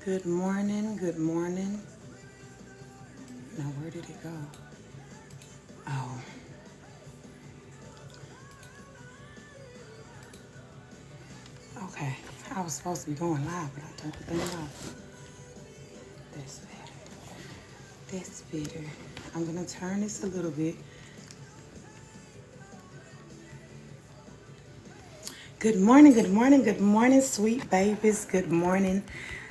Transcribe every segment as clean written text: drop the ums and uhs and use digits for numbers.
Good morning, good morning. Now, where did it go? Oh, okay. I was supposed to be going live, but I turned the thing off. That's better. That's better. I'm going to turn this a little bit. Good morning, good morning, good morning, sweet babies. Good morning.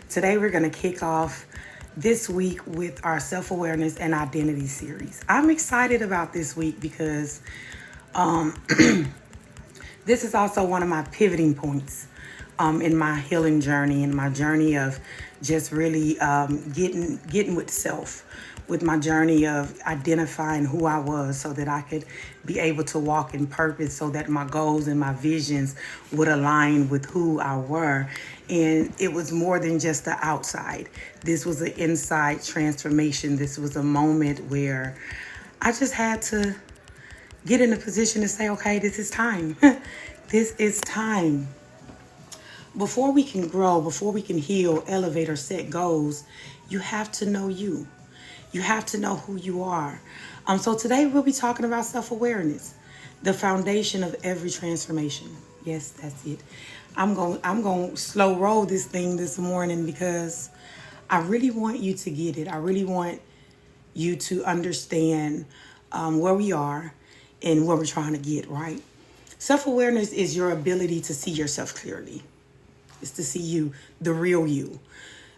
Today, we're going to kick off this week with our self awareness and identity series. I'm excited about this week because this is also one of my pivoting points in my healing journey and my journey of just really getting with self, with my journey of identifying who I was so that I could be able to walk in purpose, so that my goals and my visions would align with who I were. And it was more than just the outside. This was an inside transformation. This was a moment where I just had to get in a position to say, okay, this is time. This is time. Before we can grow, before we can heal, elevate, or set goals, you have to know you. You have to know who you are. So today we'll be talking about self-awareness, the foundation of every transformation. Yes, that's it. I'm going to slow roll this thing this morning because I really want you to get it. I really want you to understand where we are and where we're trying to get, right? Self-awareness is your ability to see yourself clearly. It's to see you, the real you.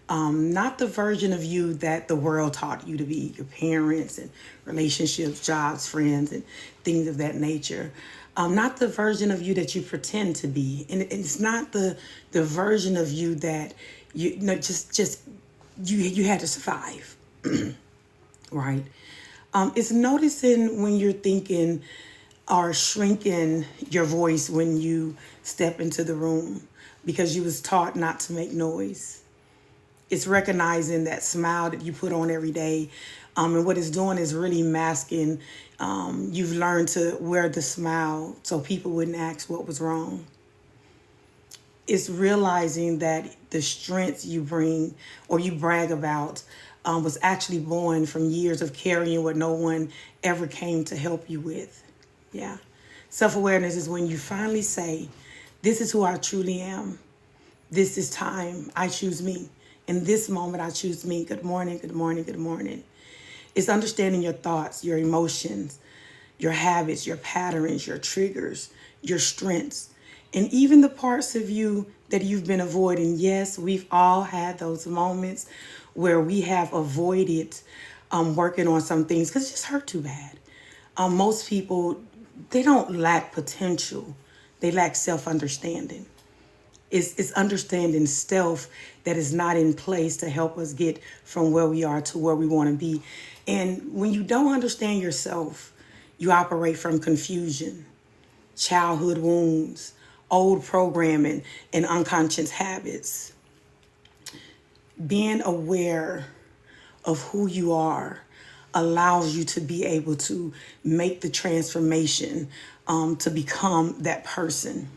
Not the version of you that the world taught you to be, your parents and relationships, jobs, friends, and things of that nature. Not the version of you that you pretend to be. And it's not the version of you that just you had to survive, right? It's noticing when you're thinking or shrinking your voice when you step into the room because you was taught not to make noise. It's recognizing that smile that you put on every day. And what it's doing is really masking. You've learned to wear the smile so people wouldn't ask what was wrong. It's realizing that the strength you bring or you brag about was actually born from years of carrying what no one ever came to help you with. Yeah. Self-awareness is when you finally say, this is who I truly am. This is time. I choose me. In this moment, I choose me. Good morning, good morning, good morning. It's understanding your thoughts, your emotions, your habits, your patterns, your triggers, your strengths, and even the parts of you that you've been avoiding. Yes, we've all had those moments where we have avoided working on some things because it just hurt too bad. Most people, they don't lack potential. They lack self-understanding. It's understanding self that is not in place to help us get from where we are to where we want to be. And when you don't understand yourself, you operate from confusion, childhood wounds, old programming, and unconscious habits. Being aware of who you are allows you to be able to make the transformation to become that person.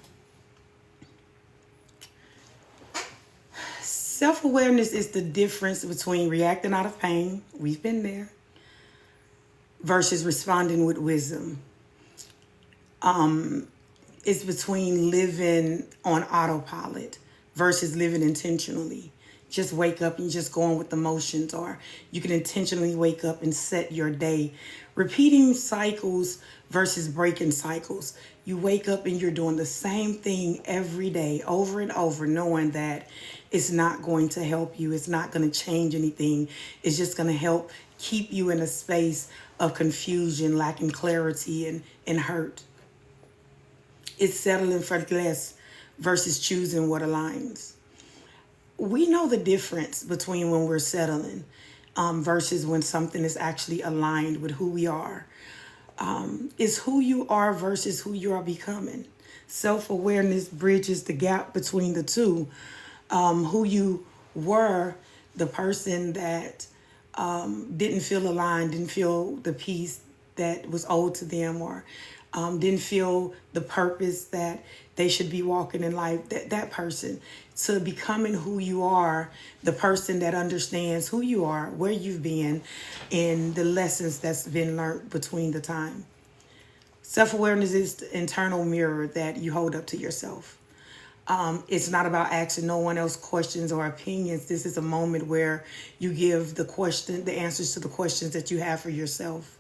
Self-awareness is the difference between reacting out of pain, we've been there, versus responding with wisdom. It's between living on autopilot versus living intentionally. Just wake up and just go on with the motions, or you can intentionally wake up and set your day. Repeating cycles versus breaking cycles. You wake up and you're doing the same thing every day over and over, knowing that it's not going to help you. It's not going to change anything. It's just going to help keep you in a space of confusion, lacking clarity, and hurt. It's settling for less versus choosing what aligns. We know the difference between when we're settling versus when something is actually aligned with who we are. It's who you are versus who you are becoming. Self-awareness bridges the gap between the two. Who you were, the person that didn't feel aligned, didn't feel the peace that was owed to them, or didn't feel the purpose that they should be walking in life, that person, to becoming who you are, the person that understands who you are, where you've been, and the lessons that's been learned between the time. Self-awareness is the internal mirror that you hold up to yourself. It's not about asking no one else questions or opinions. This is a moment where you give the answers to the questions that you have for yourself.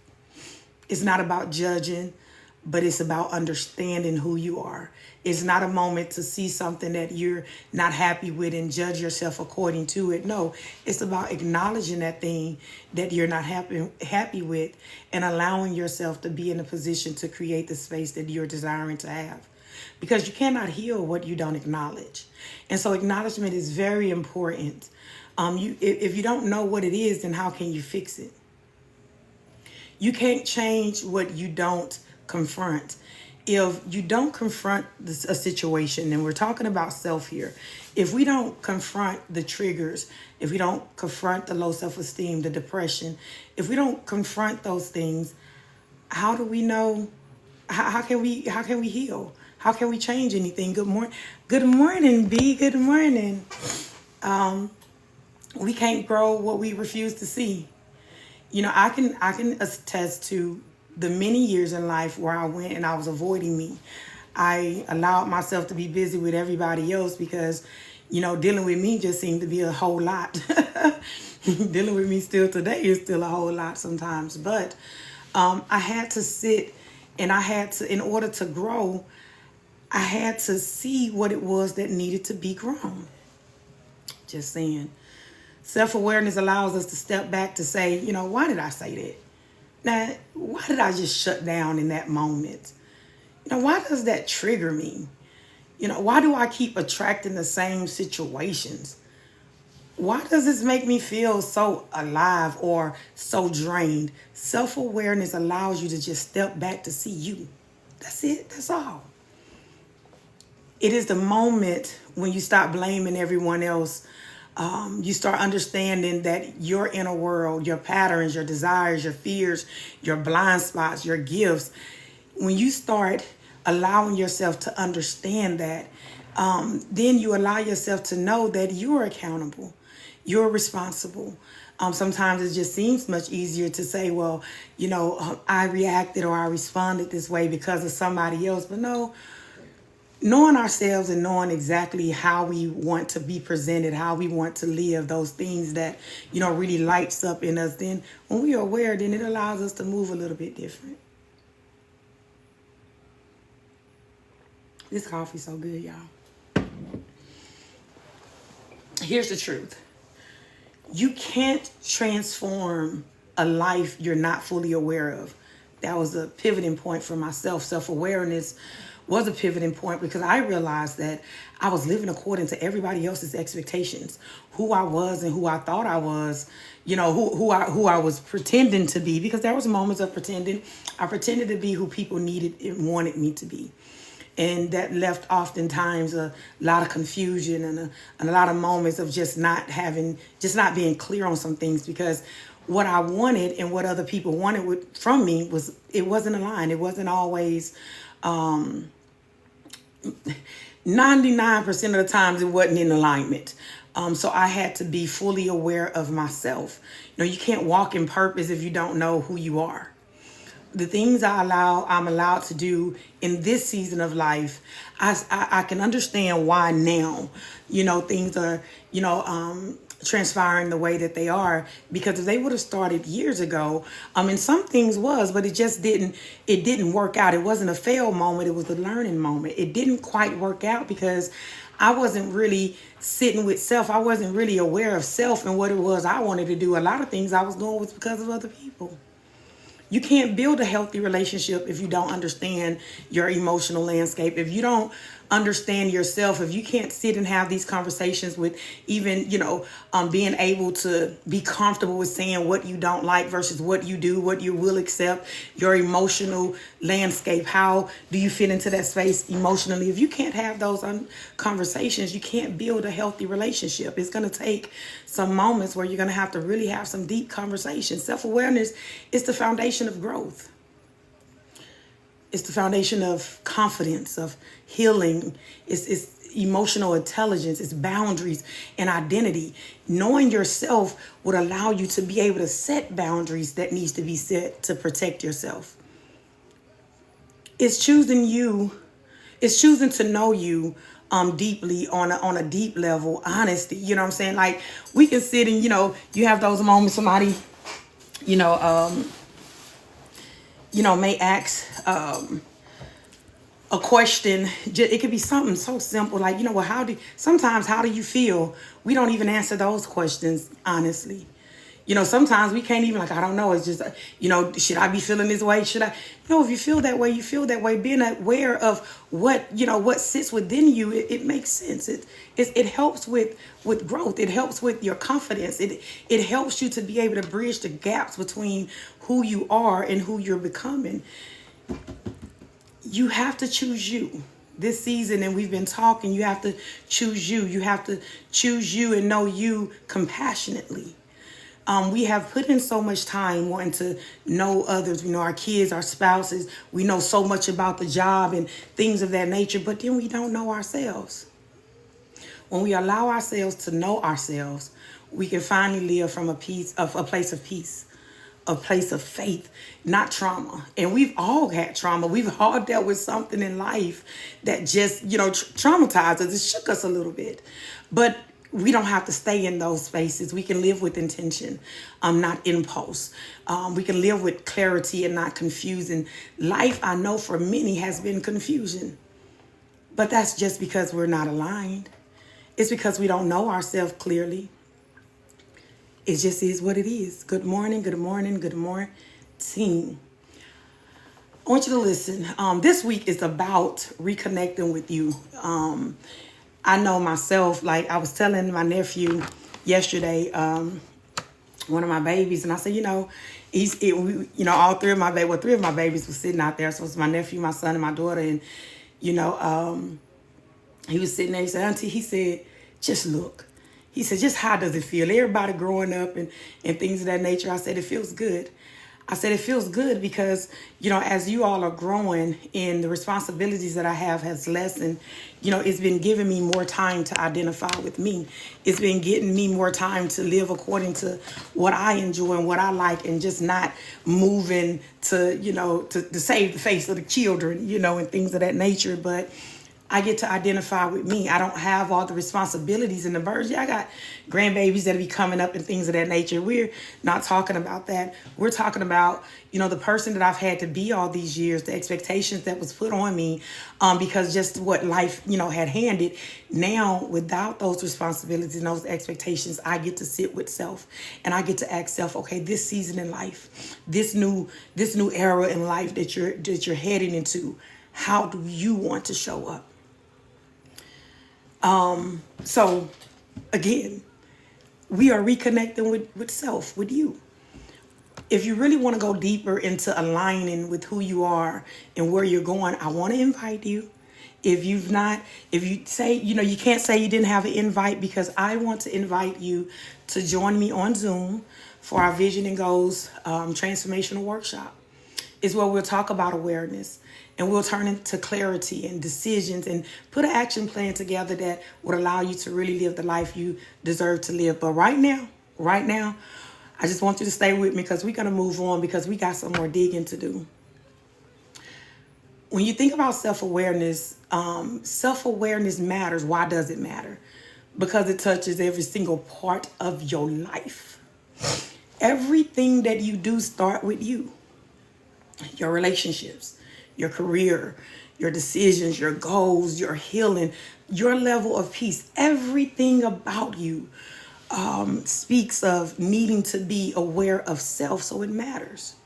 It's not about judging, but it's about understanding who you are. It's not a moment to see something that you're not happy with and judge yourself according to it. No, it's about acknowledging that thing that you're not happy with and allowing yourself to be in a position to create the space that you're desiring to have. Because you cannot heal what you don't acknowledge. And so acknowledgement is very important. If you don't know what it is, then how can you fix it? You can't change what you don't confront. If you don't confront a situation, and we're talking about self here, if we don't confront the triggers, if we don't confront the low self-esteem, the depression, if we don't confront those things, how do we know? How can we heal? How can we change anything? Good morning, B. Good morning. We can't grow what we refuse to see. You know, I can attest to the many years in life where I went and I was avoiding me. I allowed myself to be busy with everybody else because, you know, dealing with me just seemed to be a whole lot. Dealing with me still today is still a whole lot sometimes. But I had to sit and I had to, in order to grow, I had to see what it was that needed to be grown. Just saying. Self-awareness allows us to step back to say, you know, why did I say that? Now, why did I just shut down in that moment? You know, why does that trigger me? You know, why do I keep attracting the same situations? Why does this make me feel so alive or so drained? Self-awareness allows you to just step back to see you. That's it. That's all. It is the moment when you stop blaming everyone else. You start understanding that your inner world, your patterns, your desires, your fears, your blind spots, your gifts, when you start allowing yourself to understand that, then you allow yourself to know that you're accountable, you're responsible. Sometimes it just seems much easier to say, well, you know, I reacted or I responded this way because of somebody else. But no, knowing ourselves and knowing exactly how we want to be presented, how we want to live, those things that, you know, really lights up in us, then when we are aware, then it allows us to move a little bit different. This coffee's so good, y'all. Here's the truth. You can't transform a life you're not fully aware of. That was a pivoting point for myself. Self-awareness was a pivoting point because I realized that I was living according to everybody else's expectations, who I was and who I thought I was, you know, who I was pretending to be, because there was moments of pretending. I pretended to be who people needed and wanted me to be. And that left oftentimes a lot of confusion and a lot of moments of just not being clear on some things, because what I wanted and what other people wanted from me it wasn't aligned. It wasn't always, 99% of the times it wasn't in alignment. So I had to be fully aware of myself. You know, you can't walk in purpose if you don't know who you are. The things I'm allowed to do in this season of life, I can understand why now, you know, things are, you know, transpiring the way that they are, because if they would have started years ago, and some things but it just didn't work out. It wasn't a fail moment. It was a learning moment. It didn't quite work out because I wasn't really sitting with self. I wasn't really aware of self and what it was I wanted to do. A lot of things I was doing was because of other people. You can't build a healthy relationship if you don't understand your emotional landscape. If you don't understand yourself, if you can't sit and have these conversations with even, you know, being able to be comfortable with saying what you don't like versus what you do, what you will accept, your emotional landscape, how do you fit into that space emotionally? If you can't have those conversations, you can't build a healthy relationship. It's going to take some moments where you're going to have to really have some deep conversations. Self-awareness is the foundation of growth. It's the foundation of confidence, of healing. It's emotional intelligence, it's boundaries and identity. Knowing yourself would allow you to be able to set boundaries that needs to be set to protect yourself. It's choosing you, it's choosing to know you deeply on a deep level, honesty. You know what I'm saying? Like we can sit and, you have those moments somebody, you know, may ask a question. It could be something so simple like, well, sometimes how do you feel? We don't even answer those questions honestly. Sometimes we can't even, like, I don't know. It's just, should I be feeling this way? Should I? If you feel that way, you feel that way. Being aware of what sits within you, it makes sense. It helps with growth. It helps with your confidence. It helps you to be able to bridge the gaps between who you are and who you're becoming. You have to choose you. This season, and we've been talking, you have to choose you. You have to choose you and know you compassionately. We have put in so much time wanting to know others. We know our kids, our spouses. We know so much about the job and things of that nature, but then we don't know ourselves. When we allow ourselves to know ourselves, we can finally live from a place of peace, a place of faith, not trauma. And we've all had trauma. We've all dealt with something in life that just, traumatized us. It shook us a little bit. But we don't have to stay in those spaces. We can live with intention, not impulse. We can live with clarity and not confusion. Life, I know for many, has been confusion. But that's just because we're not aligned. It's because we don't know ourselves clearly. It just is what it is. Good morning, good morning, good morning. I want you to listen. This week is about reconnecting with you. I know myself, like I was telling my nephew yesterday, one of my babies, and I said, all three of my babies were sitting out there. So it was my nephew, my son, and my daughter. And, he was sitting there. He said, Auntie, he said, just look. He said, just how does it feel? Everybody growing up and things of that nature. I said, it feels good. I said, it feels good because, as you all are growing and the responsibilities that I have has lessened, it's been giving me more time to identify with me. It's been getting me more time to live according to what I enjoy and what I like, and just not moving to, to save the face of the children, and things of that nature. But I get to identify with me. I don't have all the responsibilities and the burdens. Yeah, I got grandbabies that'll be coming up and things of that nature. We're not talking about that. We're talking about, the person that I've had to be all these years, the expectations that was put on me, because just what life, had handed. Now, without those responsibilities and those expectations, I get to sit with self, and I get to ask self, okay, this season in life, this new era in life that you're heading into, how do you want to show up? So again, we are reconnecting with self, with you. If you really want to go deeper into aligning with who you are and where you're going, I want to invite you. If you say, you can't say you didn't have an invite, because I want to invite you to join me on Zoom for our Vision and Goals transformational workshop. Is where we'll talk about awareness, and we'll turn into clarity and decisions and put an action plan together that would allow you to really live the life you deserve to live. But right now, I just want you to stay with me, because we're going to move on, because we got some more digging to do. When you think about self-awareness matters. Why does it matter? Because it touches every single part of your life. Everything that you do start with you. Your relationships, your career, your decisions, your goals, your healing, your level of peace. Everything about you speaks of needing to be aware of self. So it matters.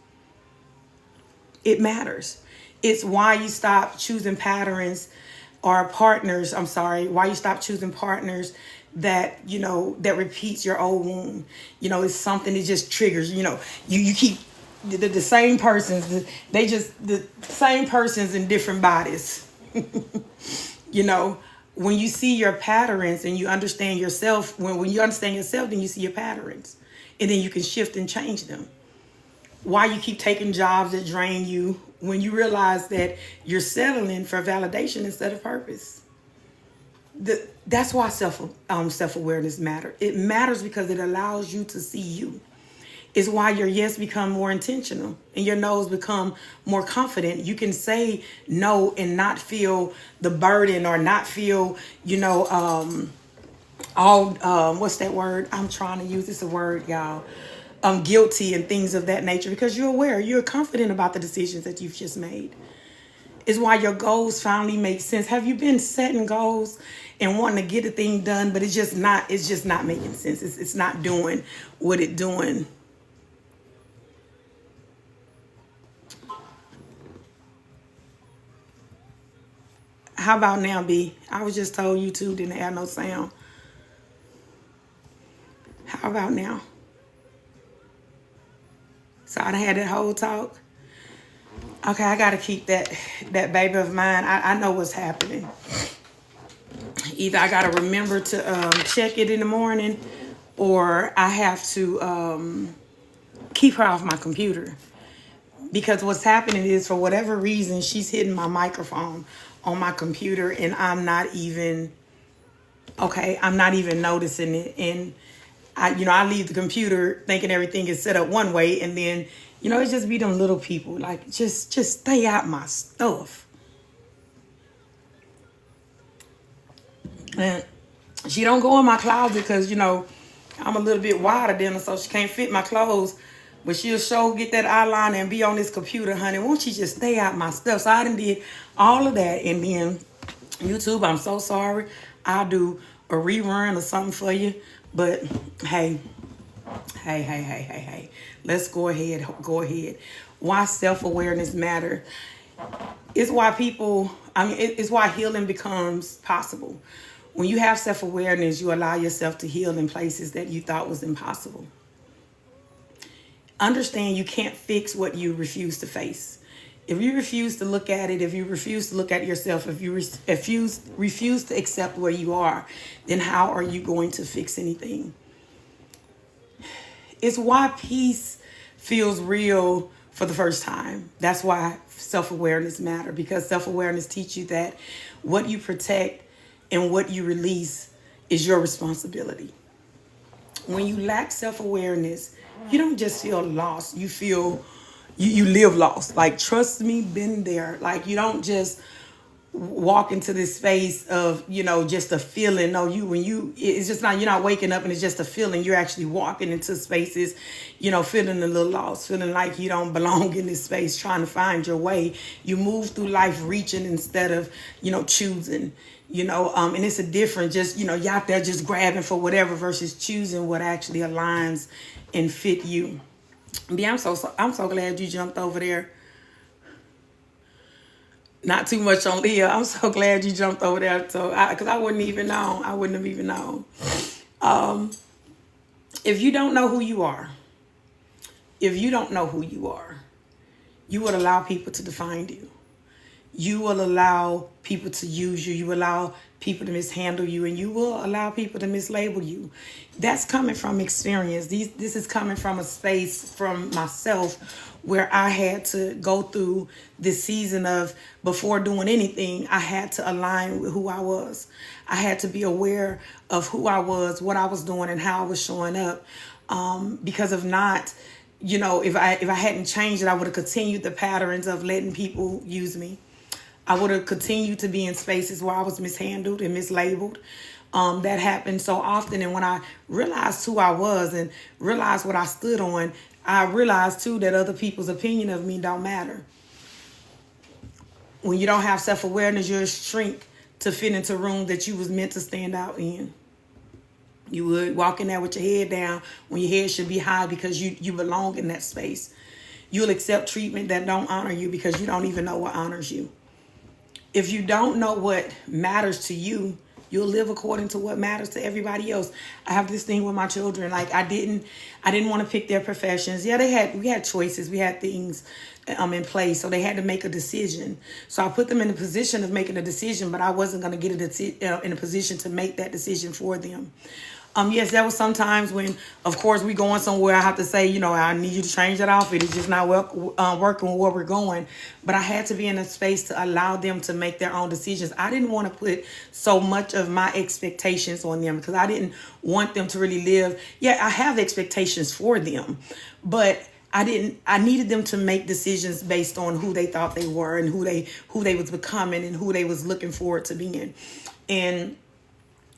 It matters. It's why you stop choosing patterns or partners. Why you stop choosing partners that, that repeats your old wound. It's something that just triggers, you keep the same persons, the same persons in different bodies. When you see your patterns and you understand yourself, when you understand yourself, then you see your patterns, and then you can shift and change them. Why you keep taking jobs that drain you when you realize that you're settling for validation instead of purpose. That's why self-awareness matters. It matters because it allows you to see you. It's why your yes become more intentional and your no's become more confident. You can say no and not feel the burden or not feel, all what's that word I'm trying to use? It's a word, y'all. Guilty and things of that nature, because you're aware, you're confident about the decisions that you've just made. Is why your goals finally make sense. Have you been setting goals and wanting to get a thing done, but it's just not making sense. It's not doing what it's doing. How about now, B? I was just told YouTube didn't have no sound. How about now? So I done had that whole talk. Okay, I gotta keep that baby of mine. I know what's happening. Either I gotta remember to check it in the morning, or I have to keep her off my computer. Because what's happening is, for whatever reason, she's hitting my microphone on my computer, and I'm not even noticing it. And I leave the computer thinking everything is set up one way, and then, it's just be them little people. Like, just stay out my stuff. And she don't go in my closet because, I'm a little bit wider than her, so she can't fit my clothes. But she'll get that eyeliner and be on this computer, honey. Won't you just stay out my stuff? So I done did all of that. And then, YouTube, I'm so sorry. I'll do a rerun or something for you. But, hey. Let's go ahead. Why self-awareness matter? It's why it's why healing becomes possible. When you have self-awareness, you allow yourself to heal in places that you thought was impossible. Understand you can't fix what you refuse to face. If you refuse to look at it, if you refuse to look at yourself, if you refuse to accept where you are, then how are you going to fix anything? It's why peace feels real for the first time. That's why self-awareness matters, because self-awareness teaches you that what you protect and what you release is your responsibility. When you lack self-awareness, you don't just feel lost. You feel, you live lost. Like, trust me, been there. Like, you don't just walk into this space of, just a feeling. No, it's just not, you're not waking up and it's just a feeling. You're actually walking into spaces, feeling a little lost, feeling like you don't belong in this space, trying to find your way. You move through life reaching instead of, choosing, and it's a difference. Just, you out there just grabbing for whatever versus choosing what actually aligns and fit you. Yeah, I'm so glad you jumped over there. Not too much on Leah. I'm so glad you jumped over there. So, because I wouldn't even know. I wouldn't have even known. If you don't know who you are, you would allow people to define you. You will allow people to use you. You will allow people to mishandle you, and you will allow people to mislabel you. That's coming from experience. This is coming from a space from myself where I had to go through this season of, before doing anything, I had to align with who I was. I had to be aware of who I was, what I was doing, and how I was showing up. Because if not, if I hadn't changed it, I would have continued the patterns of letting people use me. I would have continued to be in spaces where I was mishandled and mislabeled. That happened so often. And when I realized who I was and realized what I stood on, I realized too that other people's opinion of me don't matter. When you don't have self-awareness, you'll shrink to fit into rooms that you was meant to stand out in. You would walk in there with your head down when your head should be high, because you belong in that space. You'll accept treatment that don't honor you because you don't even know what honors you. If you don't know what matters to you, you'll live according to what matters to everybody else. I have this thing with my children. Like, I didn't want to pick their professions. Yeah, we had choices. We had things in place. So they had to make a decision. So I put them in a position of making a decision, but I wasn't going to get in a position to make that decision for them. Yes, there was sometimes when, of course, we going somewhere. I have to say, I need you to change that outfit. It's just not working with where we're going. But I had to be in a space to allow them to make their own decisions. I didn't want to put so much of my expectations on them because I didn't want them to really live. Yeah, I have expectations for them, but I needed them to make decisions based on who they thought they were and who they was becoming and who they was looking forward to being. And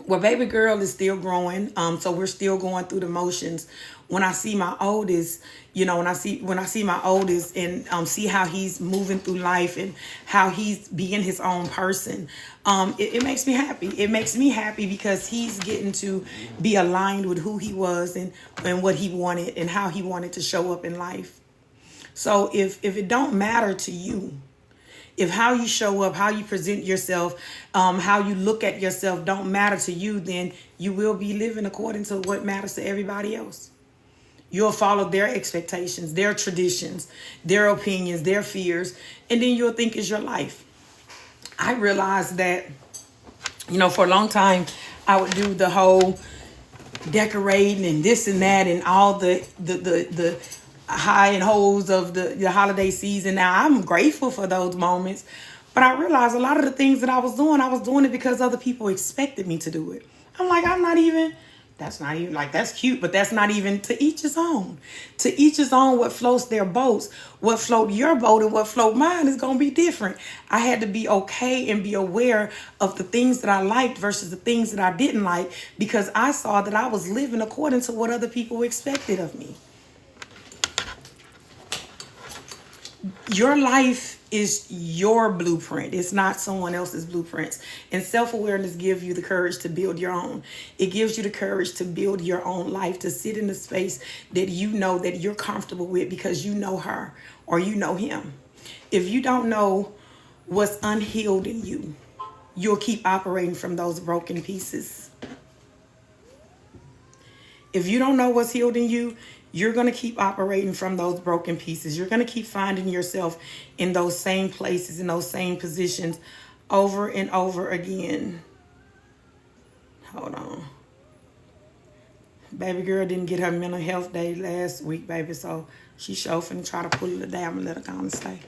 well, baby girl is still growing. So we're still going through the motions. When I see my oldest, when I see my oldest and see how he's moving through life and how he's being his own person, it makes me happy. It makes me happy because he's getting to be aligned with who he was and what he wanted and how he wanted to show up in life. So if it don't matter to you, if how you show up, how you present yourself, how you look at yourself don't matter to you, then you will be living according to what matters to everybody else. You'll follow their expectations, their traditions, their opinions, their fears, and then you'll think it's your life. I realized that, for a long time, I would do the whole decorating and this and that and all the high and hoes of the holiday season. Now I'm grateful for those moments, but I realized a lot of the things that I was doing it because other people expected me to do it. I'm like, that's not even like, that's cute, but that's not even. To each his own. To each his own. What floats their boats, what float your boat and what float mine is going to be different. I had to be okay and be aware of the things that I liked versus the things that I didn't like, because I saw that I was living according to what other people expected of me. Your life is your blueprint. It's not someone else's blueprints. And self-awareness gives you the courage to build your own. It gives you the courage to build your own life, to sit in the space that you know that you're comfortable with because you know her or you know him. If you don't know what's unhealed in you, you'll keep operating from those broken pieces. If you don't know what's healed in you, you're going to keep operating from those broken pieces. You're going to keep finding yourself in those same places, in those same positions over and over again. Hold on. Baby girl didn't get her mental health day last week, baby, so she's sure finna try to pull it down and let her kind of stay.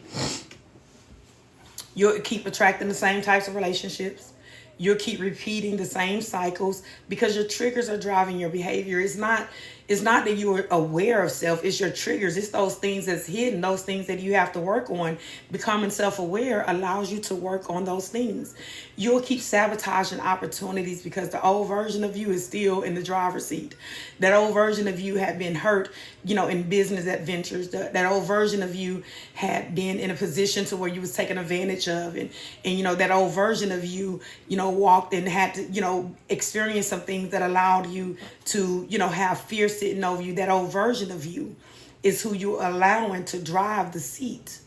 You'll keep attracting the same types of relationships. You'll keep repeating the same cycles because your triggers are driving your behavior. It's not that you're aware of self, it's your triggers. It's those things that's hidden, those things that you have to work on. Becoming self-aware allows you to work on those things. You'll keep sabotaging opportunities because the old version of you is still in the driver's seat. That old version of you had been hurt, in business adventures. That old version of you had been in a position to where you was taken advantage of. And that old version of you, walked and had to, experience some things that allowed you to, have fear sitting over you. That old version of you is who you're allowing to drive the seat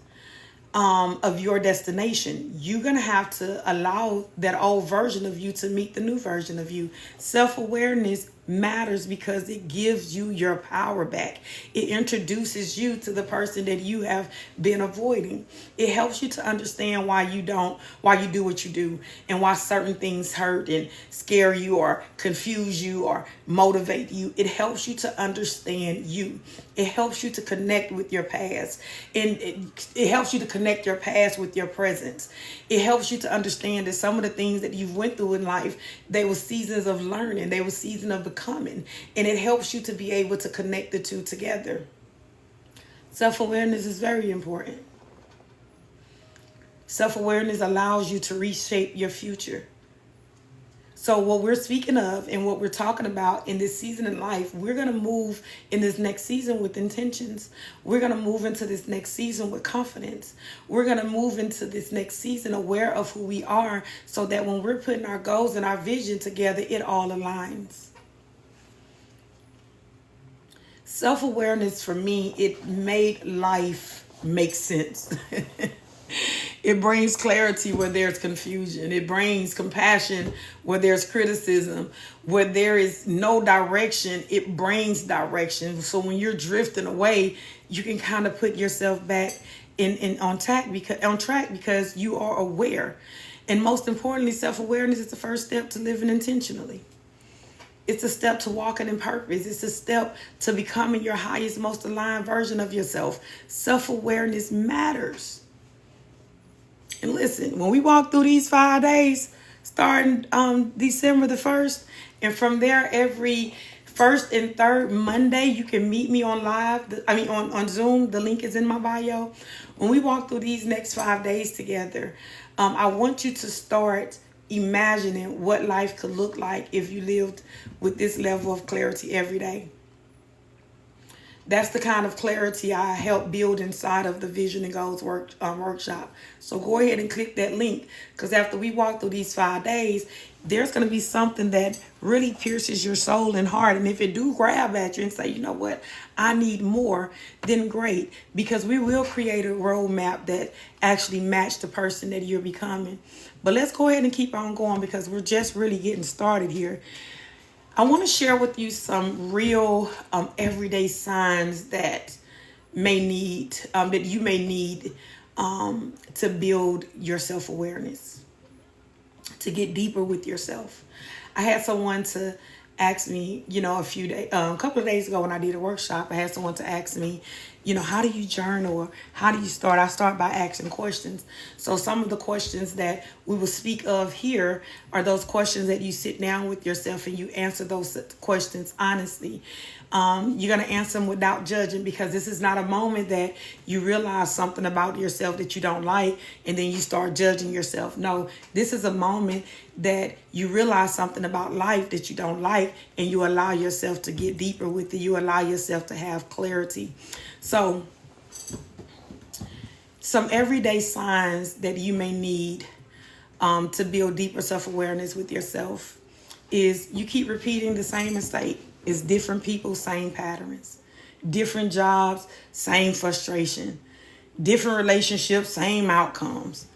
of your destination. You're going to have to allow that old version of you to meet the new version of you. Self-awareness matters because it gives you your power back. It introduces you to the person that you have been avoiding. It helps you to understand why you do what you do and why certain things hurt and scare you or confuse you or motivate you. It helps you to understand you. It helps you to connect with your past, and it helps you to connect your past with your present. It helps you to understand that some of the things that you've went through in life, they were seasons of learning, they were seasons of becoming, and it helps you to be able to connect the two together. Self-awareness is very important. Self-awareness allows you to reshape your future. So what we're speaking of and what we're talking about in this season in life, we're going to move in this next season with intentions. We're going to move into this next season with confidence. We're going to move into this next season aware of who we are so that when we're putting our goals and our vision together, it all aligns. Self-awareness for me, it made life make sense. It brings clarity where there's confusion. It brings compassion where there's criticism. Where there is no direction, it brings direction. So when you're drifting away, you can kind of put yourself back on track because you are aware. And most importantly, self-awareness is the first step to living intentionally. It's a step to walking in purpose. It's a step to becoming your highest, most aligned version of yourself. Self-awareness matters. And listen, when we walk through these 5 days, starting December the 1st, and from there, every first and third Monday, you can meet me on live. On Zoom. The link is in my bio. When we walk through these next 5 days together, I want you to start imagining what life could look like if you lived with this level of clarity every day. That's the kind of clarity I help build inside of the Vision and Goals workshop. So go ahead and click that link, because after we walk through these 5 days, there's going to be something that really pierces your soul and heart. And if it do grab at you and say, you know what, I need more, then great. Because we will create a roadmap that actually match the person that you're becoming. But let's go ahead and keep on going, because we're just really getting started here. I want to share with you some real everyday signs that you may need to build your self-awareness, to get deeper with yourself. I had someone to ask me, a couple of days ago when I did a workshop, I had someone to ask me, how do you journal, or how do you start? I start by asking questions. So some of the questions that we will speak of here are those questions that you sit down with yourself and you answer those questions honestly. You're going to answer them without judging, because this is not a moment that you realize something about yourself that you don't like and then you start judging yourself. No, this is a moment that you realize something about life that you don't like, and you allow yourself to get deeper with it. You allow yourself to have clarity. So some everyday signs that you may need to build deeper self-awareness with yourself is you keep repeating the same mistake. It's different people, same patterns. Different jobs, same frustration. Different relationships, same outcomes.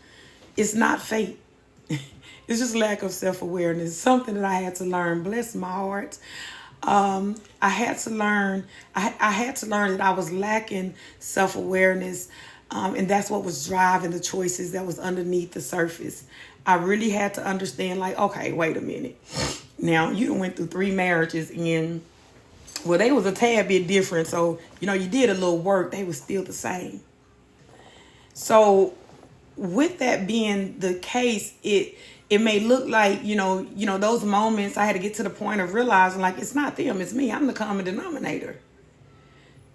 It's not fate. It's just lack of self-awareness. Something that I had to learn. Bless my heart. I had to learn that I was lacking self-awareness. And that's what was driving the choices that was underneath the surface. I really had to understand, like, okay, wait a minute. Now, you went through 3 marriages, and, well, they was a tad bit different. So, you did a little work. They was still the same. So, with that being the case, it may look like, those moments I had to get to the point of realizing, like, it's not them, it's me. I'm the common denominator.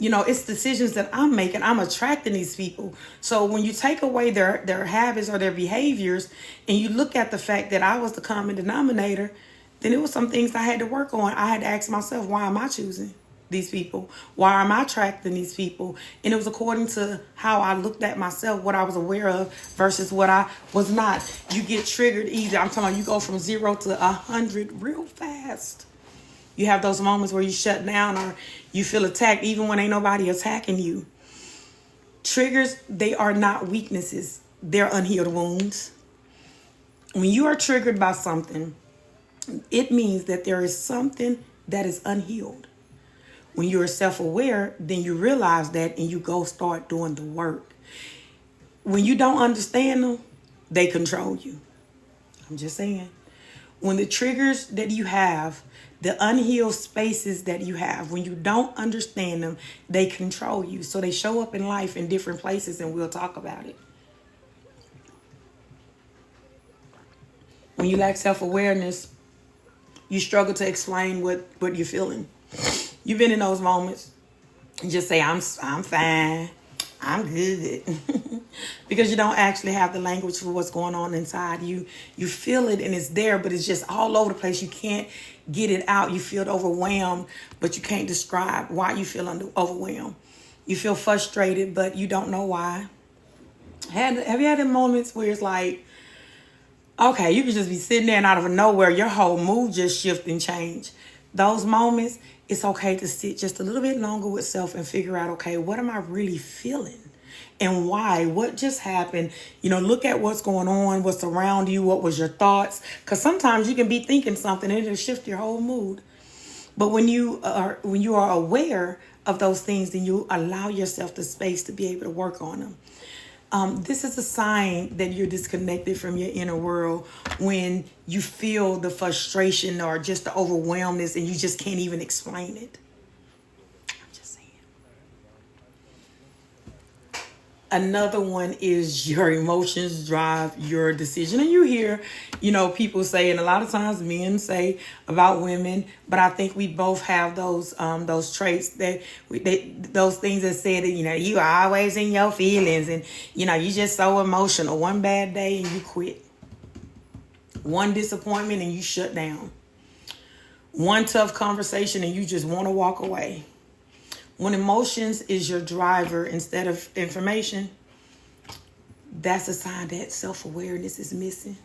It's decisions that I'm making. I'm attracting these people. So when you take away their habits or their behaviors, and you look at the fact that I was the common denominator, then it was some things I had to work on. I had to ask myself, why am I choosing these people? Why am I attracting these people? And it was according to how I looked at myself, what I was aware of versus what I was not. You get triggered easy. I'm talking about you go from 0 to 100 real fast. You have those moments where you shut down or you feel attacked even when ain't nobody attacking you. Triggers, they are not weaknesses. They're unhealed wounds. When you are triggered by something, it means that there is something that is unhealed. When you're self-aware, then you realize that and you go start doing the work. When you don't understand them, they control you. I'm just saying. When the triggers that you have, the unhealed spaces that you have, when you don't understand them, they control you. So they show up in life in different places, and we'll talk about it. When you lack self-awareness, you struggle to explain what you're feeling. You've been in those moments. You just say, I'm fine. I'm good. Because you don't actually have the language for what's going on inside you. You feel it and it's there, but it's just all over the place. You can't get it out. You feel overwhelmed, but you can't describe why you feel overwhelmed. You feel frustrated, but you don't know why. Have you had them moments where it's like, okay, you could just be sitting there and out of nowhere, your whole mood just shift and change. Those moments, it's okay to sit just a little bit longer with self and figure out, okay, what am I really feeling? And why? What just happened? Look at what's going on, what's around you, what was your thoughts? Because sometimes you can be thinking something and it'll shift your whole mood. But when you are aware of those things, then you allow yourself the space to be able to work on them. This is a sign that you're disconnected from your inner world when you feel the frustration or just the overwhelmness and you just can't even explain it. I'm just saying. Another one is your emotions drive your decision. And you hear, people say, and a lot of times men say about women, but I think we both have those traits that those things that said that, you are always in your feelings and, you just so emotional. One bad day and you quit. One disappointment and you shut down. One tough conversation and you just want to walk away. When emotions is your driver instead of information, that's a sign that self-awareness is missing.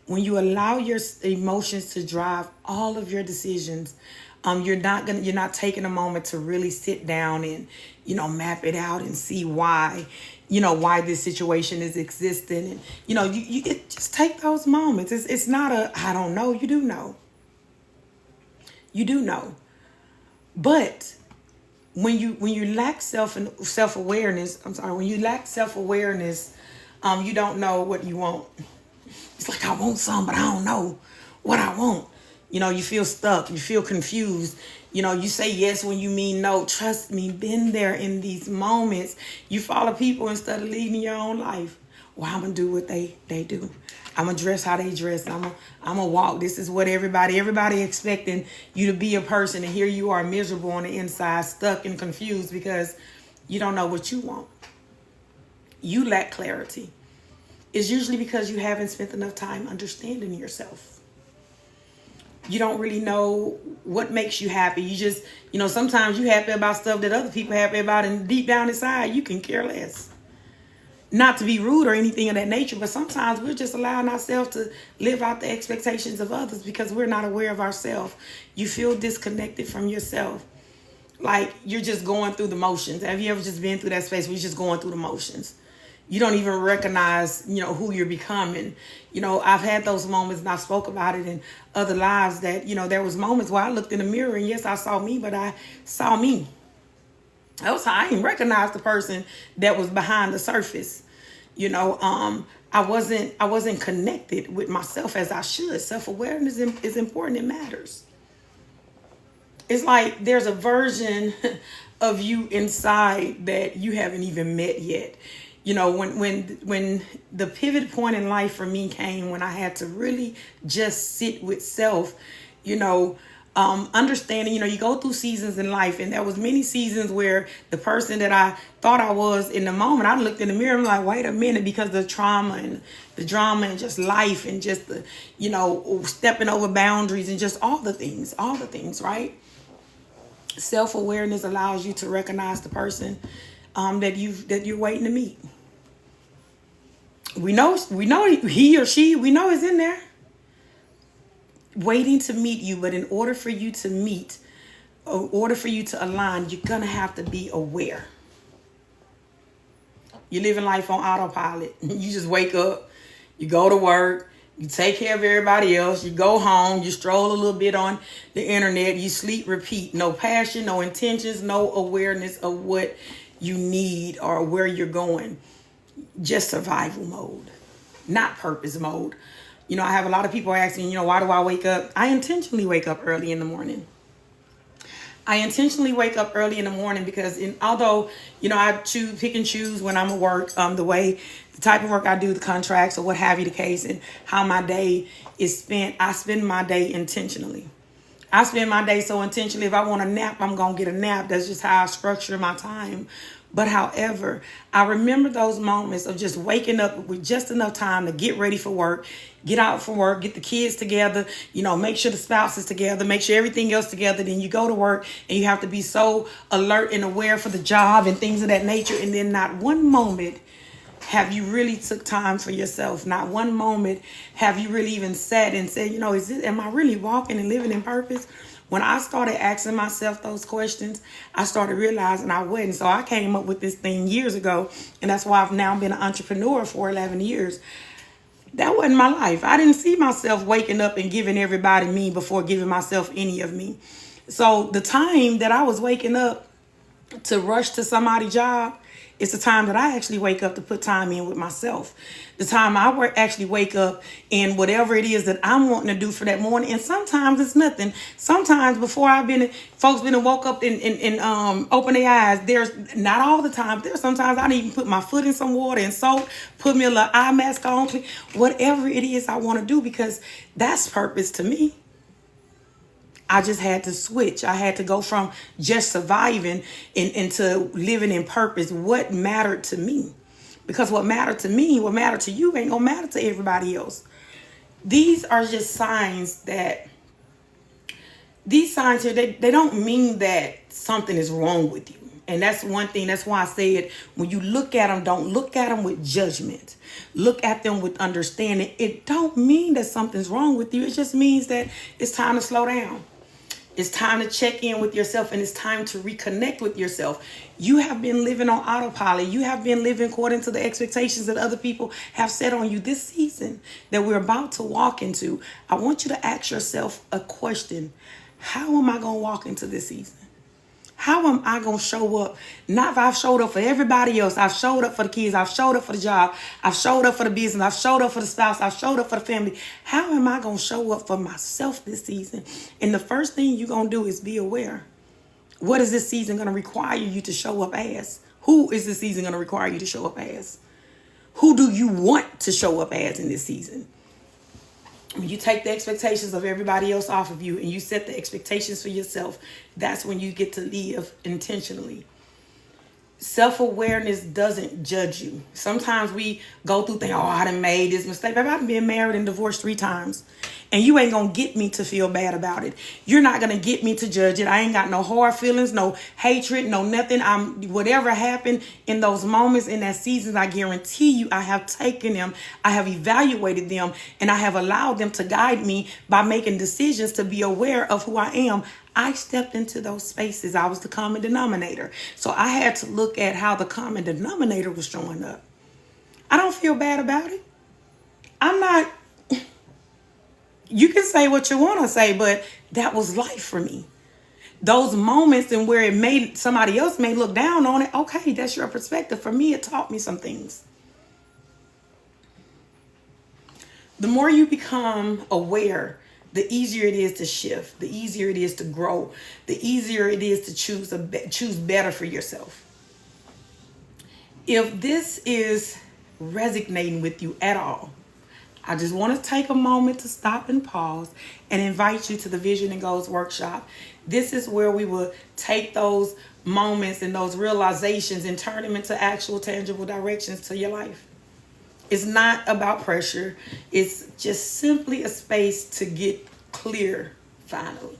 When you allow your emotions to drive all of your decisions, you're not taking a moment to really sit down and, map it out and see why this situation is existing. And, you just take those moments. It's not I don't know. You do know. You do know. But when you lack self-awareness, when you lack self-awareness, you don't know what you want. It's like, I want some, but I don't know what I want. You feel stuck. You feel confused. You say yes when you mean no. Trust me, been there in these moments. You follow people instead of leading your own life. Well, I'm going to do what they do. I'm going to dress how they dress. I'm going to walk. This is what everybody expecting you to be a person. And here you are miserable on the inside, stuck and confused because you don't know what you want. You lack clarity. It's usually because you haven't spent enough time understanding yourself. You don't really know what makes you happy. You just, sometimes you're happy about stuff that other people are happy about. And deep down inside, you can care less. Not to be rude or anything of that nature, but sometimes we're just allowing ourselves to live out the expectations of others because we're not aware of ourselves. You feel disconnected from yourself. Like you're just going through the motions. Have you ever just been through that space where you're just going through the motions? You don't even recognize, who you're becoming. I've had those moments and I spoke about it in other lives that, there was moments where I looked in the mirror and yes, I saw me, but I saw me. I didn't recognize the person that was behind the surface. I wasn't connected with myself as I should. Self-awareness is important. It matters. It's like there's a version of you inside that you haven't even met yet. When the pivot point in life for me came when I had to really just sit with self, understanding, you go through seasons in life, and there was many seasons where the person that I thought I was in the moment, I looked in the mirror and I'm like, wait a minute, because the trauma and the drama and just life and just the, stepping over boundaries and just all the things, right? Self-awareness allows you to recognize the person that you're waiting to meet. We know he or she, we know is in there waiting to meet you. But in order for you to meet, in order for you to align, you're going to have to be aware. You're living life on autopilot. You just wake up, you go to work, you take care of everybody else, you go home, you stroll a little bit on the internet, you sleep, repeat. No passion, no intentions, no awareness of what you need or where you're going. Just survival mode, not purpose mode. I have a lot of people asking, why do I wake up? I intentionally wake up early in the morning. I intentionally wake up early in the morning because although, I pick and choose when I'm at work, the type of work I do, the contracts or what have you the case, and how my day is spent, I spend my day intentionally. I spend my day so intentionally. If I want a nap, I'm going to get a nap. That's just how I structure my time. But however, I remember those moments of just waking up with just enough time to get ready for work, get out for work, get the kids together, make sure the spouse is together, make sure everything else together. Then you go to work and you have to be so alert and aware for the job and things of that nature. And then not one moment have you really took time for yourself. Not one moment have you really even sat and said, am I really walking and living in purpose? When I started asking myself those questions, I started realizing I wasn't. So I came up with this thing years ago, and that's why I've now been an entrepreneur for 11 years. That wasn't my life. I didn't see myself waking up and giving everybody me before giving myself any of me. So the time that I was waking up to rush to somebody's job, It's the time that I actually wake up to put time in with myself. The time I actually wake up and whatever it is that I'm wanting to do for that morning. And sometimes it's nothing. Sometimes before folks been and woke up and open their eyes. There's not all the time. There's sometimes I didn't even put my foot in some water and soak, put me a little eye mask on, whatever it is I want to do, because that's purpose to me. I just had to switch. I had to go from just surviving into living in purpose. What mattered to me? Because what mattered to me, what mattered to you ain't gonna matter to everybody else. These are just signs that, these signs here, they don't mean that something is wrong with you. And that's one thing. That's why I said, when you look at them, don't look at them with judgment. Look at them with understanding. It don't mean that something's wrong with you. It just means that it's time to slow down. It's time to check in with yourself, and it's time to reconnect with yourself. You have been living on autopilot. You have been living according to the expectations that other people have set on you. This season that we're about to walk into, I want you to ask yourself a question. How am I going to walk into this season? How am I going to show up? Not if I've showed up for everybody else. I've showed up for the kids. I've showed up for the job. I've showed up for the business. I've showed up for the spouse. I've showed up for the family. How am I going to show up for myself this season? And the first thing you're going to do is be aware. What is this season going to require you to show up as? Who is this season going to require you to show up as? Who do you want to show up as in this season? When you take the expectations of everybody else off of you and you set the expectations for yourself, that's when you get to live intentionally. Self-awareness doesn't judge you. Sometimes we go through things, oh, I done made this mistake. Baby, I've been married and divorced 3 times. And you ain't going to get me to feel bad about it. You're not going to get me to judge it. I ain't got no hard feelings, no hatred, no nothing. Whatever happened in those moments, in that season, I guarantee you I have taken them, I have evaluated them, and I have allowed them to guide me by making decisions to be aware of who I am. I stepped into those spaces. I was the common denominator. So I had to look at how the common denominator was showing up. I don't feel bad about it. I'm not, you can say what you want to say, but that was life for me. Those moments and where somebody else may look down on it. Okay, that's your perspective. For me, it taught me some things. The more you become aware, the easier it is to shift, the easier it is to grow, the easier it is to choose better for yourself. If this is resonating with you at all, I just want to take a moment to stop and pause and invite you to the Vision and Goals Workshop. This is where we will take those moments and those realizations and turn them into actual tangible directions to your life. It's not about pressure. It's just simply a space to get clear finally.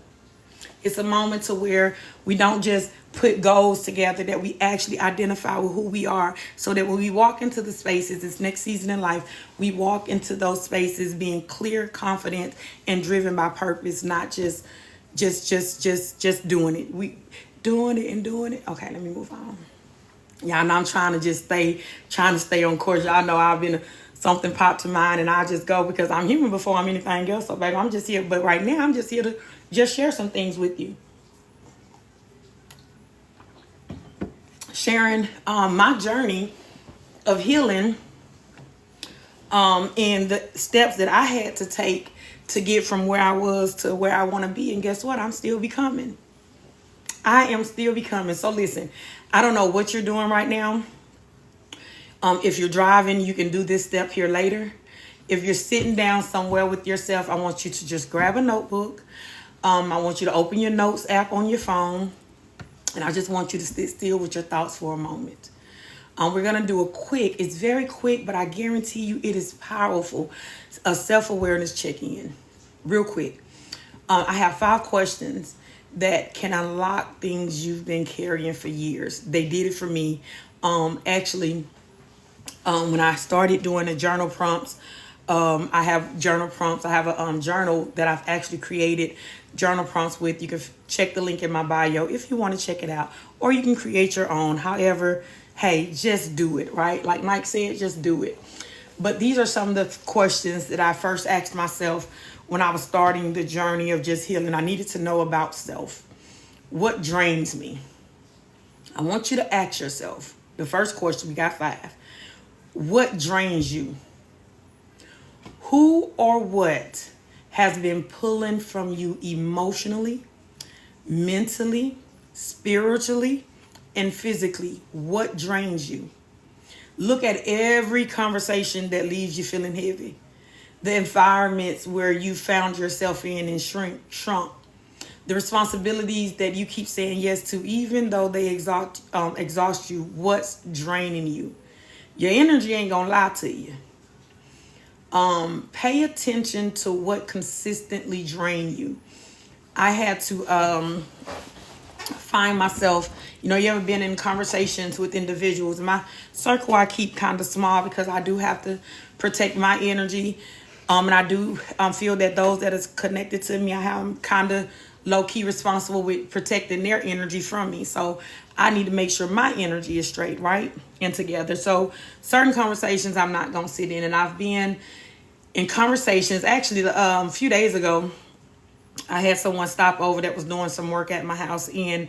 It's a moment to where we don't just put goals together, that we actually identify with who we are, so that when we walk into the spaces this next season in life, we walk into those spaces being clear, confident, and driven by purpose, not just doing it. We doing it. Okay, let me move on. Y'all know I'm trying to stay on course. Y'all know something popped to mind and I just go because I'm human before I'm anything else. So baby, I'm just here. But right now I'm just here to just share some things with you. Sharing my journey of healing and the steps that I had to take to get from where I was to where I want to be. And guess what? I'm still becoming. I am still becoming. So listen, I don't know what you're doing right now. If you're driving, you can do this step here later. If you're sitting down somewhere with yourself, I want you to just grab a notebook. I want you to open your notes app on your phone. And I just want you to sit still with your thoughts for a moment. We're going to do it's very quick, but I guarantee you it is powerful. A self-awareness check-in. Real quick. I have 5 questions that can unlock things you've been carrying for years. They did it for me. When I started doing the journal prompts, I have journal prompts. I have a journal that I've actually created journal prompts with. You can check the link in my bio if you want to check it out, or you can create your own. However, hey, just do it, right? Like Mike said, just do it. But these are some of the questions that I first asked myself when I was starting the journey of just healing. I needed to know about self. What drains me? I want you to ask yourself, The first question, we got 5. What drains you? Who or what has been pulling from you emotionally, mentally, spiritually, and physically? What drains you? Look at every conversation that leaves you feeling heavy. The environments where you found yourself in and shrunk. The responsibilities that you keep saying yes to, even though they exhaust you. What's draining you? Your energy ain't gonna lie to you. Pay attention to what consistently drain you. I had to find myself, you ever been in conversations with individuals? My circle I keep kind of small because I do have to protect my energy. And I do feel that those that is connected to me, I'm kind of low-key responsible with protecting their energy from me. So I need to make sure my energy is straight, right? And together. So certain conversations I'm not going to sit in. And I've been in conversations, actually a few days ago, I had someone stop over that was doing some work at my house. And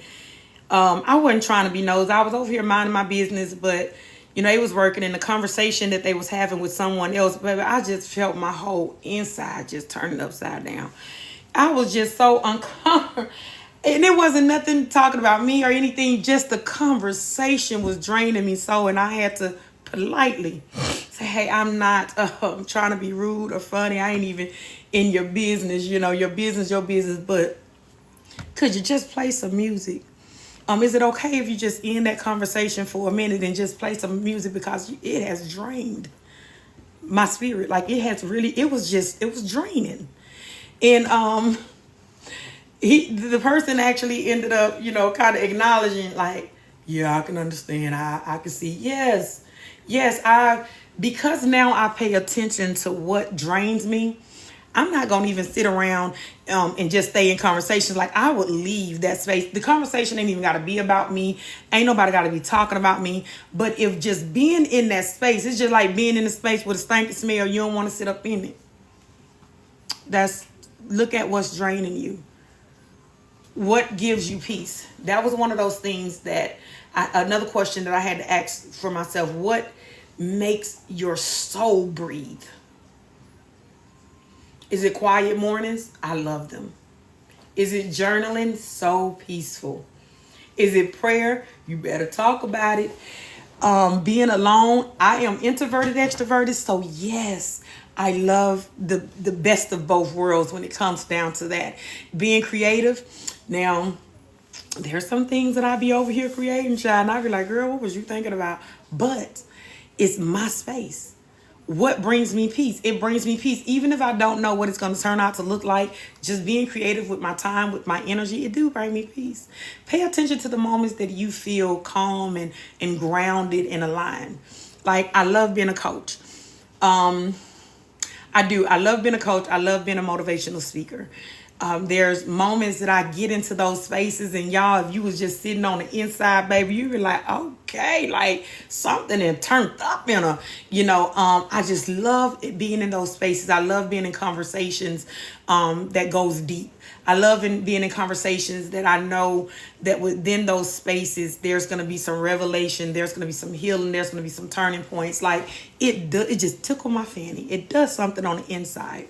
I wasn't trying to be nosy. I was over here minding my business, but it was working in the conversation that they was having with someone else. But I just felt my whole inside just turning upside down. I was just so uncomfortable. And it wasn't nothing talking about me or anything. Just the conversation was draining me so. And I had to politely say, hey, I'm not trying to be rude or funny. I ain't even in your business. Your business. But could you just play some music? Is it okay if you just end that conversation for a minute and just play some music, because it has drained my spirit. Like it was draining. And the person actually ended up, kind of acknowledging, like, yeah, I can understand. I can see. Yes, because now I pay attention to what drains me. I'm not going to even sit around and just stay in conversations. Like, I would leave that space. The conversation ain't even got to be about me. Ain't nobody got to be talking about me. But if just being in that space, it's just like being in a space with a stinky smell, you don't want to sit up in it. Look at what's draining you. What gives you peace? That was one of those things that another question that I had to ask for myself. What makes your soul breathe? Is it quiet mornings? I love them. Is it journaling? So peaceful. Is it prayer? You better talk about it. Being alone. I am introverted, extroverted. So yes, I love the best of both worlds when it comes down to that. Being creative. Now, there's some things that I be over here creating, child, and I be like, girl, what was you thinking about? But it's my space. What brings me peace? It brings me peace. Even if I don't know what it's going to turn out to look like, just being creative with my time, with my energy, it do bring me peace. Pay attention to the moments that you feel calm and grounded and aligned. Like, I love being a coach. I do. I love being a coach. I love being a motivational speaker. There's moments that I get into those spaces, and y'all, if you was just sitting on the inside, baby, you be like, okay, like something and turned up in a, I just love being in those spaces. I love being in conversations that goes deep. I love being in conversations that I know that within those spaces, there's going to be some revelation. There's going to be some healing. There's going to be some turning points. Like it just tickled my fanny. It does something on the inside.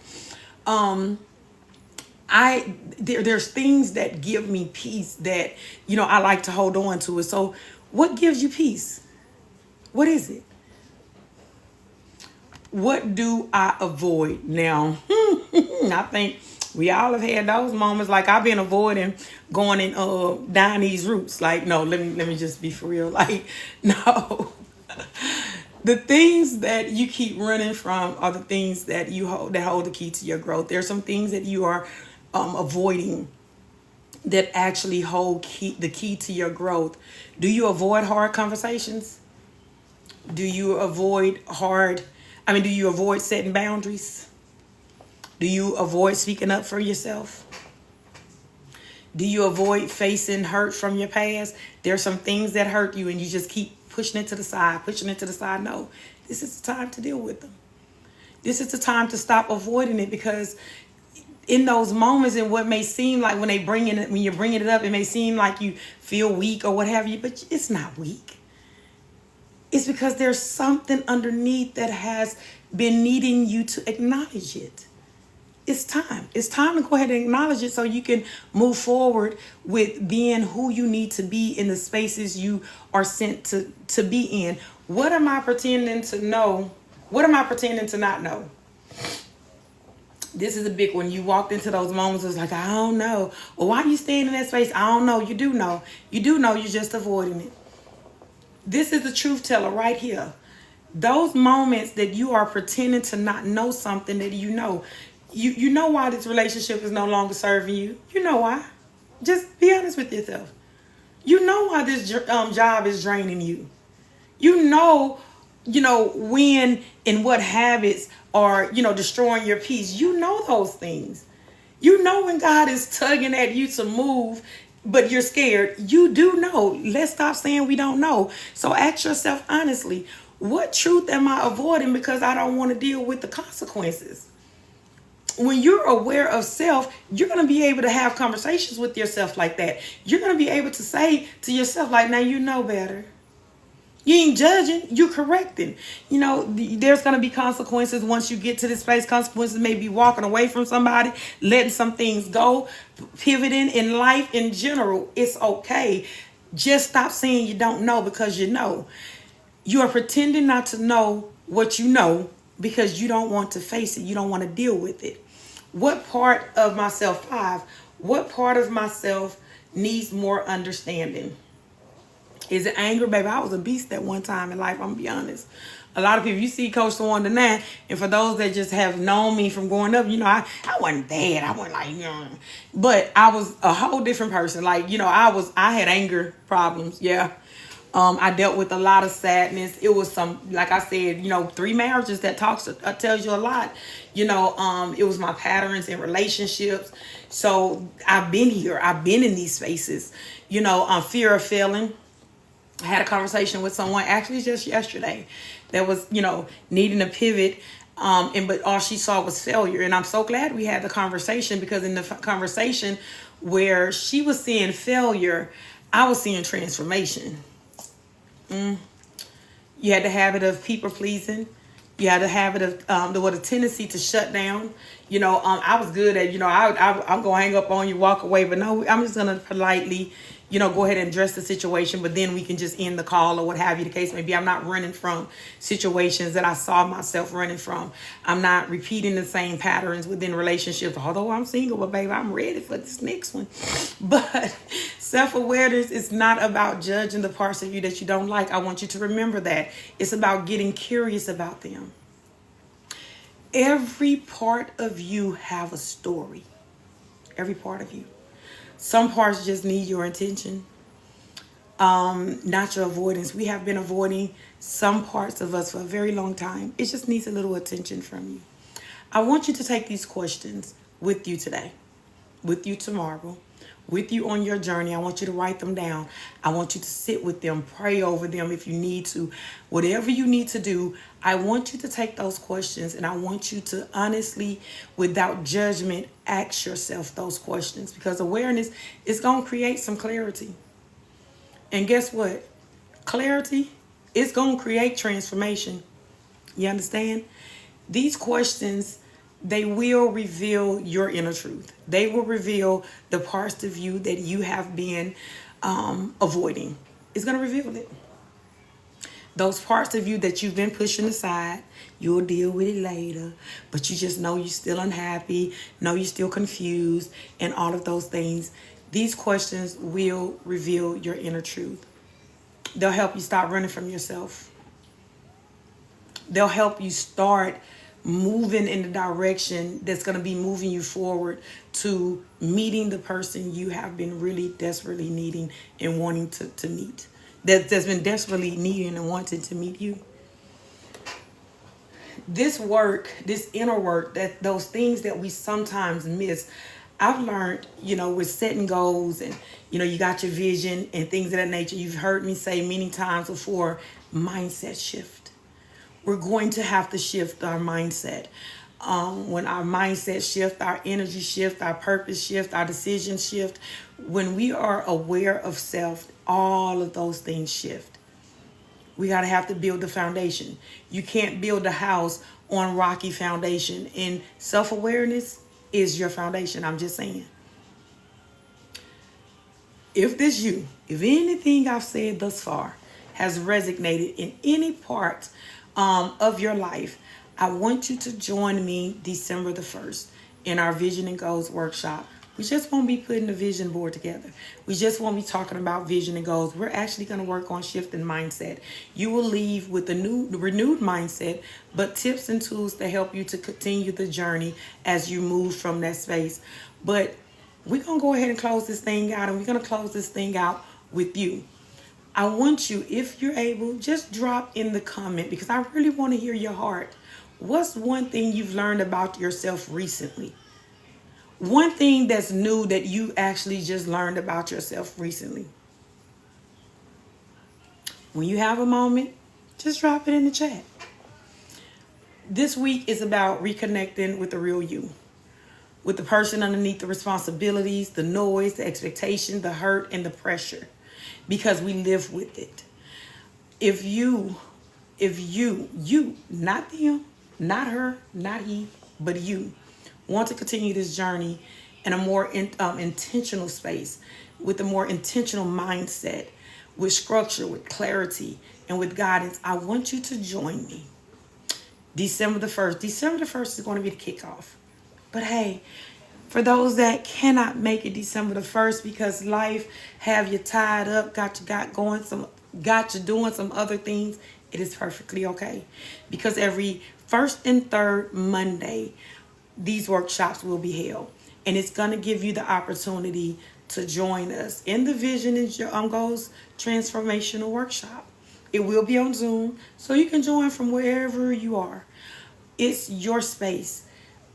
There's things that give me peace that, I like to hold on to it. So what gives you peace? What is it? What do I avoid? Now, I think we all have had those moments. Like, I've been avoiding going and down these routes. Like, no, let me just be for real. Like, no. The things that you keep running from are the things that hold the key to your growth. There are some things that you are avoiding that actually hold the key to your growth. Do you avoid hard conversations? Do you avoid setting boundaries? Do you avoid speaking up for yourself? Do you avoid facing hurt from your past? There's some things that hurt you and you just keep pushing it to the side. No, this is the time to deal with them. This is the time to stop avoiding it, because in those moments, and what may seem like when you're bringing it up, it may seem like you feel weak or what have you, but it's not weak. It's because there's something underneath that has been needing you to acknowledge it. It's time. It's time to go ahead and acknowledge it so you can move forward with being who you need to be in the spaces you are sent to be in. What am I pretending to know? What am I pretending to not know? This is a big one. You walked into those moments, it's like, I don't know. Well, why are you staying in that space? I don't know. You do know. You do know, you're just avoiding it. This is the truth teller right here. Those moments that you are pretending to not know something that you know. You know why this relationship is no longer serving you. You know why. Just be honest with yourself. You know why this job is draining you. You know when and what habits are, destroying your peace. You know those things. You know when God is tugging at you to move, but you're scared. You do know. Let's stop saying we don't know. So ask yourself honestly, what truth am I avoiding because I don't want to deal with the consequences? When you're aware of self, you're going to be able to have conversations with yourself like that. You're going to be able to say to yourself, now you know better. You ain't judging, you're correcting. There's going to be consequences once you get to this place. Consequences may be walking away from somebody, letting some things go, pivoting in life in general. It's okay. Just stop saying you don't know because you know. You are pretending not to know what you know because you don't want to face it. You don't want to deal with it. What part of myself, 5, what part of myself needs more understanding? Is it anger? Baby, I was a beast at one time in life, I'm going to be honest. A lot of people, you see Coach Swan tonight, and for those that just have known me from growing up, I wasn't bad. I wasn't like, but I was a whole different person. Like, I had anger problems, yeah. I dealt with a lot of sadness. It was like I said, 3 marriages that tells you a lot. It was my patterns in relationships. So I've been here. I've been in these spaces. Fear of failing. I had a conversation with someone actually just yesterday that was, needing a pivot. But all she saw was failure. And I'm so glad we had the conversation because in the conversation where she was seeing failure, I was seeing transformation. You had the habit of people pleasing. You had the habit of the tendency to shut down. I was good at, I'm going to hang up on you, walk away. But no, I'm just going to politely, go ahead and address the situation. But then we can just end the call or what have you the case may be. I'm not running from situations that I saw myself running from. I'm not repeating the same patterns within relationships. Although I'm single, but baby, I'm ready for this next one. But self-awareness is not about judging the parts of you that you don't like. I want you to remember that. It's about getting curious about them. Every part of you have a story. Every part of you. Some parts just need your attention, not your avoidance. We have been avoiding some parts of us for a very long time. It just needs a little attention from you. I want you to take these questions with you today, with you tomorrow, with you on your journey. I want you to write them down. I want you to sit with them, pray over them if you need to. Whatever you need to do, I want you to take those questions and I want you to honestly, without judgment, ask yourself those questions because awareness is going to create some clarity. And guess what? Clarity is going to create transformation. You understand? These questions, they will reveal your inner truth. They will reveal the parts of you that you have been avoiding. It's going to reveal it. Those parts of you that you've been pushing aside, you'll deal with it later. But you just know you're still unhappy, know you're still confused, and all of those things. These questions will reveal your inner truth. They'll help you stop running from yourself. They'll help you start moving in the direction that's going to be moving you forward to meeting the person you have been really desperately needing and wanting to meet. That's been desperately needing and wanting to meet you. This work, this inner work, that those things that we sometimes miss, I've learned, with setting goals and, you got your vision and things of that nature. You've heard me say many times before, mindset shift. We're going to have to shift our mindset. When our mindset shift, our energy shift, our purpose shift, our decision shift, when we are aware of self, all of those things shift. We got to have to build the foundation. You can't build a house on rocky foundation, and self-awareness is your foundation. I'm just saying. If anything I've said thus far has resonated in any part of your life, I want you to join me December the 1st in our Vision and Goals workshop. We just won't be putting the vision board together. We just won't be talking about vision and goals. We're actually going to work on shifting mindset. You will leave with a renewed mindset, but tips and tools to help you to continue the journey as you move from that space. But we're going to go ahead and close this thing out, and we're going to close this thing out with you. I want you, if you're able, just drop in the comment, because I really want to hear your heart. What's one thing you've learned about yourself recently? One thing that's new that you actually just learned about yourself recently. When you have a moment, just drop it in the chat. This week is about reconnecting with the real you, with the person underneath the responsibilities, the noise, the expectation, the hurt, and the pressure, because we live with it. If you, not them, not her, not he, but you, want to continue this journey in a more intentional space, with a more intentional mindset, with structure, with clarity, and with guidance, I want you to join me December the 1st. December the 1st is going to be the kickoff. But hey, for those that cannot make it December the 1st because life have you tied up, got you doing some other things, it is perfectly okay. Because every first and third Monday, these workshops will be held, and it's going to give you the opportunity to join us in the Vision and Goals Transformational Workshop. It will be on Zoom, so you can join from wherever you are. It's your space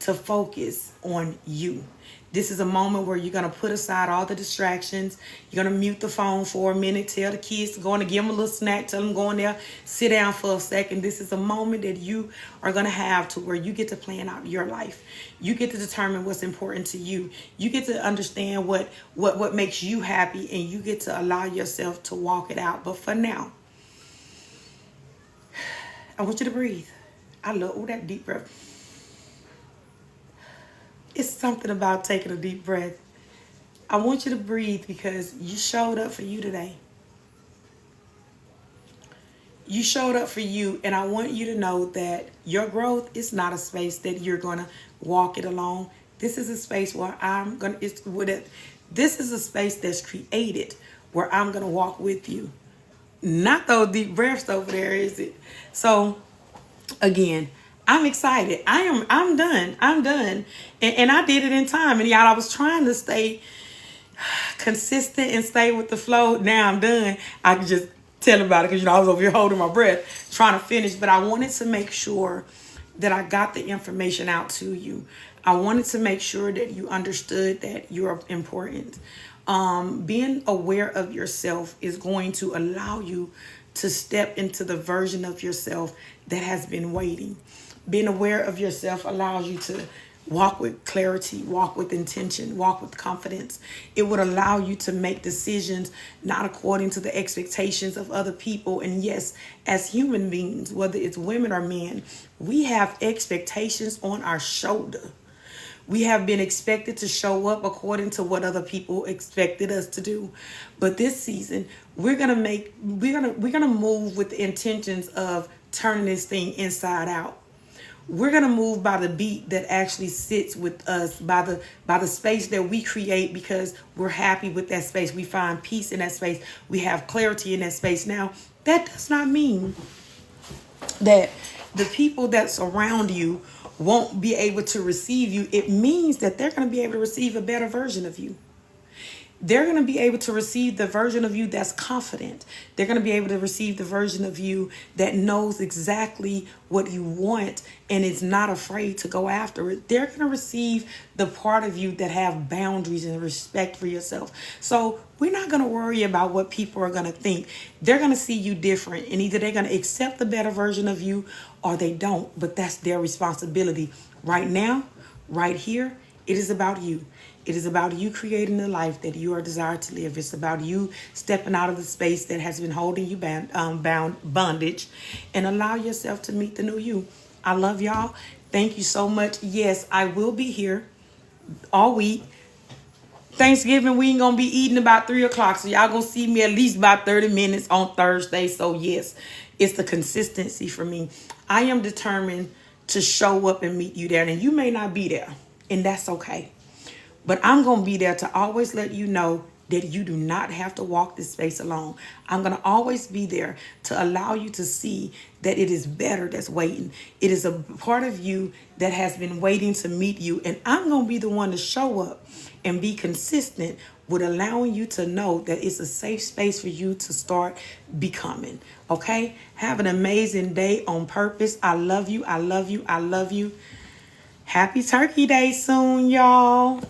to focus on you. This is a moment where you're going to put aside all the distractions. You're going to mute the phone for a minute, tell the kids to go in and give them a little snack, tell them go in there, sit down for a second. This is a moment that you are going to have to where you get to plan out your life. You get to determine what's important to you. You get to understand what makes you happy, and you get to allow yourself to walk it out. But for now, I want you to breathe. I love that deep breath. It's something about taking a deep breath. I want you to breathe because you showed up for you today. You showed up for you, and I want you to know that your growth is not a space that you're going to walk it alone. This is a space where this is a space that's created where I'm going to walk with you. Not those deep breaths over there, is it? So, again, I'm excited. I'm done. And I did it in time. And y'all, I was trying to stay consistent and stay with the flow. Now I'm done. I can just tell about it because, I was over here holding my breath, trying to finish. But I wanted to make sure that I got the information out to you. I wanted to make sure that you understood that you're important. Being aware of yourself is going to allow you to step into the version of yourself that has been waiting. Being aware of yourself allows you to walk with clarity, walk with intention, walk with confidence. It would allow you to make decisions not according to the expectations of other people. And yes, as human beings, whether it's women or men, we have expectations on our shoulder. We have been expected to show up according to what other people expected us to do. But this season, we're gonna move with the intentions of turning this thing inside out. We're going to move by the beat that actually sits with us, by the space that we create, because we're happy with that space. We find peace in that space. We have clarity in that space. Now, that does not mean that the people that surround you won't be able to receive you. It means that they're going to be able to receive a better version of you. They're going to be able to receive the version of you that's confident. They're going to be able to receive the version of you that knows exactly what you want and is not afraid to go after it. They're going to receive the part of you that have boundaries and respect for yourself. So we're not going to worry about what people are going to think. They're going to see you different, and either they're going to accept the better version of you or they don't. But that's their responsibility right now, right here, It is about you. It is about you creating the life that you are desired to live. It's about you stepping out of the space that has been holding you bondage, and allow yourself to meet the new you. I love y'all. Thank you so much. Yes, I will be here all week. Thanksgiving, we ain't gonna be eating about 3 o'clock, so y'all gonna see me at least about 30 minutes on Thursday. So yes, it's the consistency for me. I am determined to show up and meet you there, and you may not be there, and that's okay. But I'm going to be there to always let you know that you do not have to walk this space alone. I'm going to always be there to allow you to see that it is better that's waiting. It is a part of you that has been waiting to meet you. And I'm going to be the one to show up and be consistent with allowing you to know that it's a safe space for you to start becoming. Okay? Have an amazing day on purpose. I love you. I love you. I love you. Happy Turkey Day soon, y'all.